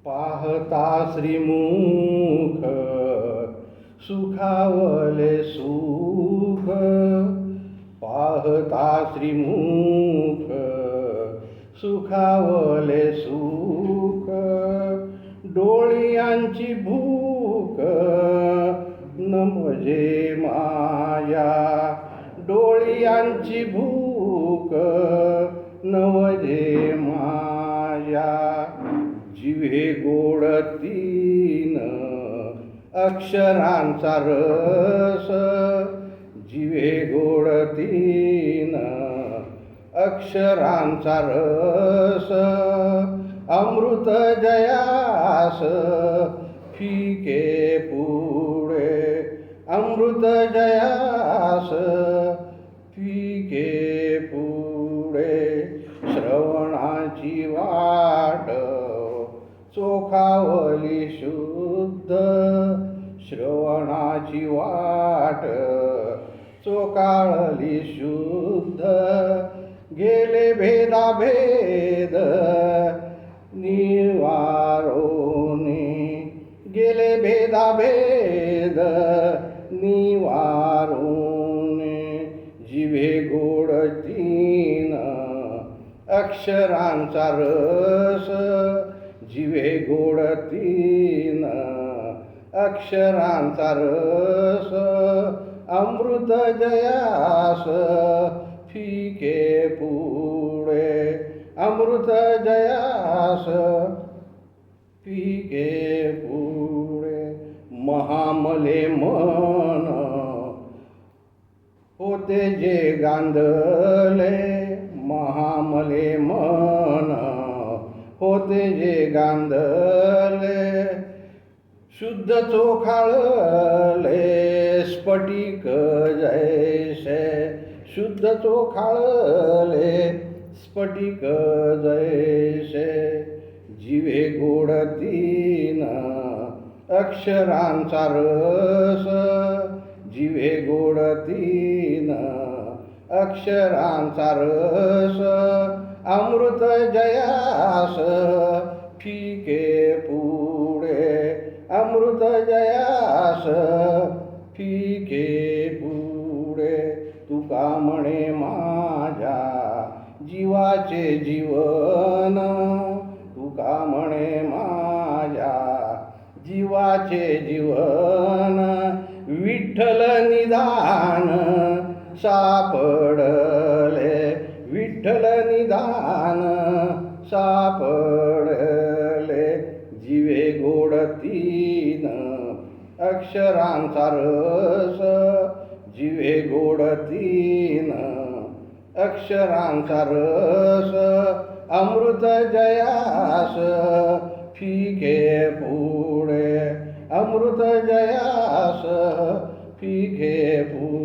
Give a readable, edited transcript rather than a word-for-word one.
पाहता श्रीमुख सुखावले सुख, पाहता श्रीमुख सुखावले सुख, डोळ्यांची भूक न मजे माया, डोळ्यांची भूक नवजे माया, जिव्हे गोड तीन अक्षरांचा रस, जिव्हे गोड तीन अक्षरांचा रस, अमृत जयास फिके पुढे, अमृत जयास फिके पुढे, श्रवणाची वाट चोखावली शुद्ध, श्रवणाची वाट चोखाळली शुद्ध, गेले भेदाभेद निवारोनी, गेले भेदाभेद निवारोनी, जिव्हे गोड तीन अक्षरांचा रस, जिव्हे गोड तीन अक्षरांचा रस, अमृत जयास फिके पुढे, अमृत जयास फिके पुढे, महामले मन होते जे गांधले, महामले मन होते जे गांधले, शुद्ध चोखाळले स्फटिक जैसे, शुद्ध चोखाळले स्फटिक जैसे, जिव्हे गोड तीन अक्षरांचा रस, जिव्हे गोड तीन अक्षरांचा रस, अमृत जयास फिके पुढे, अमृत जयास फिके पुढे, तुका म्हणे माझ्या जीवाचे जीवन, तुका म्हणे माझ्या जीवाचे जीवन, विठ्ठल निदान सापडले, विठ्ठल निदान सापडले, जिव्हे गोड तीन अक्षरांचा रस, जिव्हे गोड तीन अक्षरांचा रस, अमृत जयास फिके पुढे, अमृत जयास फिके पुढे.